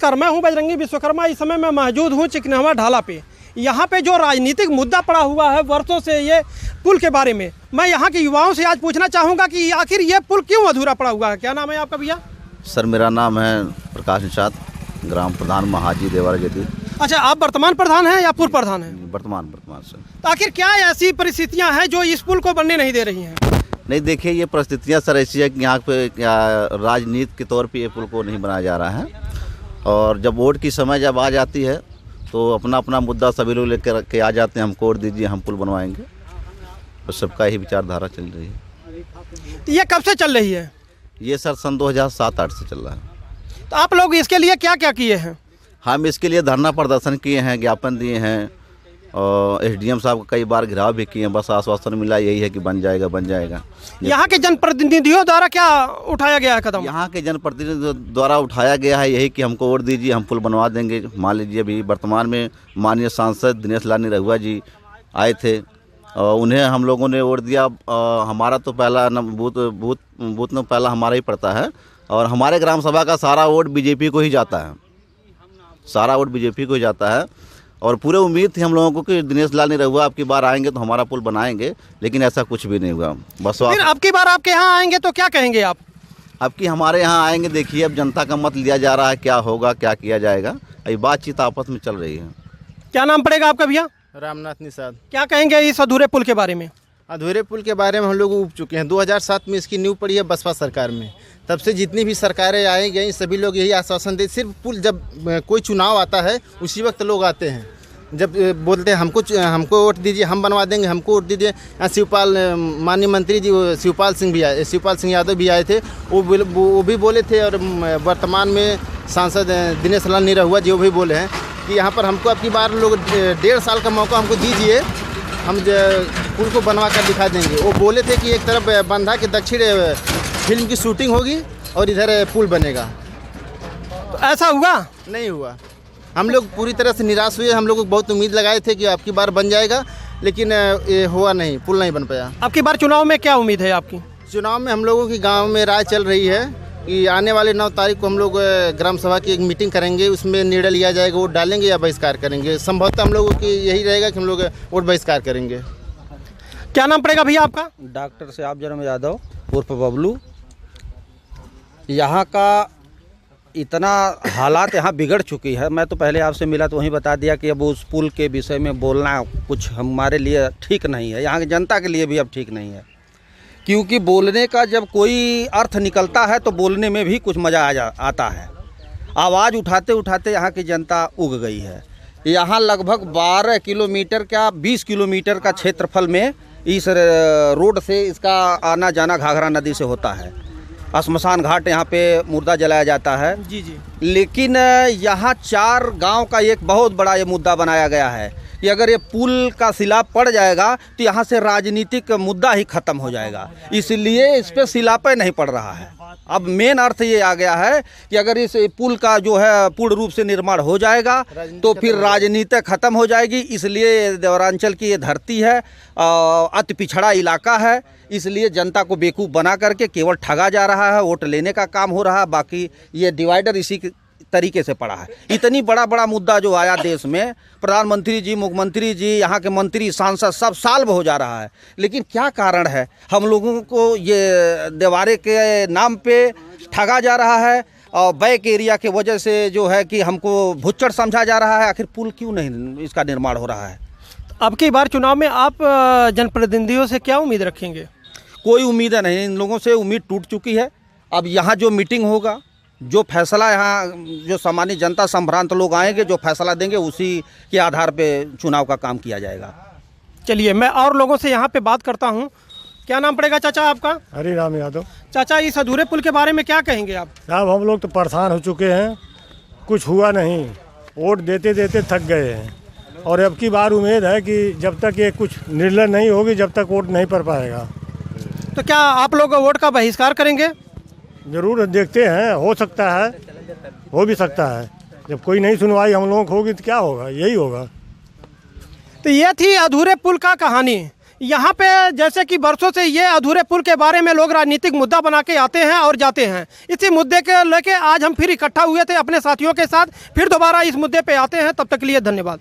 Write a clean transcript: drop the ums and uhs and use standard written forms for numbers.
नमस्कार, मैं हूं बजरंगी विश्वकर्मा। इस समय मैं मौजूद हूं चिकनहवा ढाला पे। यहाँ पे जो राजनीतिक मुद्दा पड़ा हुआ है वर्षों से, ये पुल के बारे में मैं यहाँ के युवाओं से आज पूछना चाहूँगा कि आखिर ये पुल क्यों अधूरा पड़ा हुआ है। क्या नाम है आपका भैया? सर मेरा नाम है प्रकाश निषाद, ग्राम प्रधान महाजी देवरा जदीद। अच्छा, आप वर्तमान प्रधान हैं या पूर्व प्रधान हैं? वर्तमान सर। तो आखिर क्या ऐसी परिस्थितियाँ हैं जो इस पुल को बनने नहीं दे रही हैं? नहीं, देखिए ये परिस्थितियाँ सर ऐसी है कि यहाँ पे राजनीति के तौर पे ये पुल को नहीं बनाया जा रहा है, और जब वोट की समय जब आ जाती है तो अपना अपना मुद्दा सभी लोग लेकर के आ जाते हैं, हम वोट दीजिए हम पुल बनवाएंगे। तो सबका ही विचारधारा चल रही है। तो ये कब से चल रही है? ये सर सन 2007-8 से चल रहा है। तो आप लोग इसके लिए क्या क्या किए हैं? हम इसके लिए धरना प्रदर्शन किए हैं, ज्ञापन दिए हैं, और एसडीएम साहब को कई बार घिराव भी किए हैं। बस आश्वासन मिला यही है कि बन जाएगा बन जाएगा। यहाँ के जनप्रतिनिधियों द्वारा क्या उठाया गया है कदम? यहाँ के जनप्रतिनिधियों द्वारा उठाया गया है यही कि हमको वोट दीजिए हम पुल बनवा देंगे। मान लीजिए अभी वर्तमान में माननीय सांसद दिनेश लाल निरहुआ जी आए थे, और उन्हें हम लोगों ने वोट दिया। हमारा तो पहला बूथ में पहला हमारा ही पड़ता है, और हमारे ग्राम सभा का सारा वोट बीजेपी को ही जाता है, सारा वोट बीजेपी को ही जाता है। और पूरे उम्मीद थी हम लोगों को कि दिनेश लाल निरहुआ अब की बार आएंगे तो हमारा पुल बनाएंगे, लेकिन ऐसा कुछ भी नहीं हुआ। बस फिर अब की बार आपके यहाँ आएंगे तो क्या कहेंगे आप? अब की हमारे यहाँ आएंगे, देखिए अब जनता का मत लिया जा रहा है, क्या होगा क्या किया जाएगा, अभी बातचीत आपस में चल रही है। क्या नाम पड़ेगा आपका भैया? रामनाथ निषाद। क्या कहेंगे इस अधूरे पुल के बारे में? अधूरे पुल के बारे में हम लोग उब चुके हैं। 2007 में इसकी नींव पड़ी है बसपा सरकार में। तब से जितनी भी सरकारें आई गई सभी लोग यही आश्वासन दे, सिर्फ पुल जब कोई चुनाव आता है उसी वक्त लोग आते हैं, जब बोलते हैं हमको वोट दीजिए हम बनवा देंगे, हमको वोट दीजिए। शिवपाल माननीय मंत्री जी शिवपाल सिंह यादव भी आए थे, वो भी बोले थे। और वर्तमान में सांसद दिनेश लाल निरहुआ जी वो भी बोले हैं कि यहाँ पर हमको अब की बार लोग 1.5 साल का मौका हमको दीजिए, हम पुल को बनवा कर दिखा देंगे। वो बोले थे कि एक तरफ बंधा के दक्षिण फिल्म की शूटिंग होगी और इधर पुल बनेगा। तो ऐसा हुआ? नहीं हुआ। हम लोग पूरी तरह से निराश हुए। हम लोग बहुत उम्मीद लगाए थे कि अब की बार बन जाएगा, लेकिन ये हुआ नहीं, पुल नहीं बन पाया। अब की बार चुनाव में क्या उम्मीद है आपकी? चुनाव में हम लोगों की गांव में राय चल रही है कि आने वाले 9 तारीख को हम लोग ग्राम सभा की एक मीटिंग करेंगे, उसमें निर्णय लिया जाएगा वोट डालेंगे या बहिष्कार करेंगे। संभवतः हम लोगों की यही रहेगा कि हम लोग वोट बहिष्कार करेंगे। क्या नाम पड़ेगा भैया आपका? डॉक्टर सियाब जरम यादव उर्फ बबलू। यहाँ का इतना हालात यहाँ बिगड़ चुकी है। मैं तो पहले आपसे मिला तो वहीं बता दिया कि अब उस पुल के विषय में बोलना कुछ हमारे लिए ठीक नहीं है, यहाँ की जनता के लिए भी अब ठीक नहीं है। क्योंकि बोलने का जब कोई अर्थ निकलता है तो बोलने में भी कुछ मज़ा आता है। आवाज़ उठाते उठाते यहाँ की जनता उग गई है। यहाँ लगभग 12 किलोमीटर क्या 20 किलोमीटर का क्षेत्रफल में इस रोड से इसका आना जाना घाघरा नदी से होता है। श्मशान घाट यहाँ पे मुर्दा जलाया जाता है। जी। लेकिन यहाँ 4 गांव का एक बहुत बड़ा ये मुद्दा बनाया गया है कि अगर ये पुल का सिलाब पड़ जाएगा तो यहाँ से राजनीतिक मुद्दा ही खत्म हो जाएगा, इसलिए इस पर सिलापे नहीं पड़ रहा है। अब मेन अर्थ ये आ गया है कि अगर इस पुल का जो है पूर्ण रूप से निर्माण हो जाएगा तो फिर राजनीति खत्म हो जाएगी। इसलिए देवरांचल की ये धरती है, अति पिछड़ा इलाका है, इसलिए जनता को बेवकूफ़ बना करके केवल ठगा जा रहा है, वोट लेने का काम हो रहा है। बाकी ये डिवाइडर इसी तरीके से पड़ा है। इतनी बड़ा मुद्दा जो आया देश में, प्रधानमंत्री जी, मुख्यमंत्री जी, यहाँ के मंत्री सांसद सब सॉल्व हो जा रहा है, लेकिन क्या कारण है? हम लोगों को ये देवारे के नाम पे ठगा जा रहा है, और बैक एरिया के वजह से जो है कि हमको भुच्चड़ समझा जा रहा है। आखिर पुल क्यों नहीं इसका निर्माण हो रहा है? अब की बार चुनाव में आप जनप्रतिनिधियों से क्या उम्मीद रखेंगे? कोई उम्मीद नहीं, इन लोगों से उम्मीद टूट चुकी है। अब यहाँ जो मीटिंग होगा, जो फैसला यहाँ जो सामान्य जनता संभ्रांत लोग आएंगे जो फैसला देंगे उसी के आधार पे चुनाव का काम किया जाएगा। चलिए मैं और लोगों से यहाँ पे बात करता हूँ। क्या नाम पड़ेगा चाचा आपका? हरिराम यादव। चाचा, इस अधूरे पुल के बारे में क्या कहेंगे आप? साहब हम लोग तो परेशान हो चुके हैं, कुछ हुआ नहीं, वोट देते देते थक गए हैं, और अब की बार उम्मीद है कि जब तक ये कुछ निर्णय नहीं होगी जब तक वोट नहीं पड़ पाएगा। तो क्या आप लोग वोट का बहिष्कार करेंगे? जरूर देखते हैं, हो सकता है, हो भी सकता है। जब कोई नहीं सुनवाई हम लोगों को होगी तो क्या होगा, यही होगा। तो ये थी अधूरे पुल का कहानी। यहाँ पे जैसे कि बरसों से ये अधूरे पुल के बारे में लोग राजनीतिक मुद्दा बना के आते हैं और जाते हैं। इसी मुद्दे के लेके आज हम फिर इकट्ठा हुए थे अपने साथियों के साथ, फिर दोबारा इस मुद्दे पे आते हैं। तब तक के लिए धन्यवाद।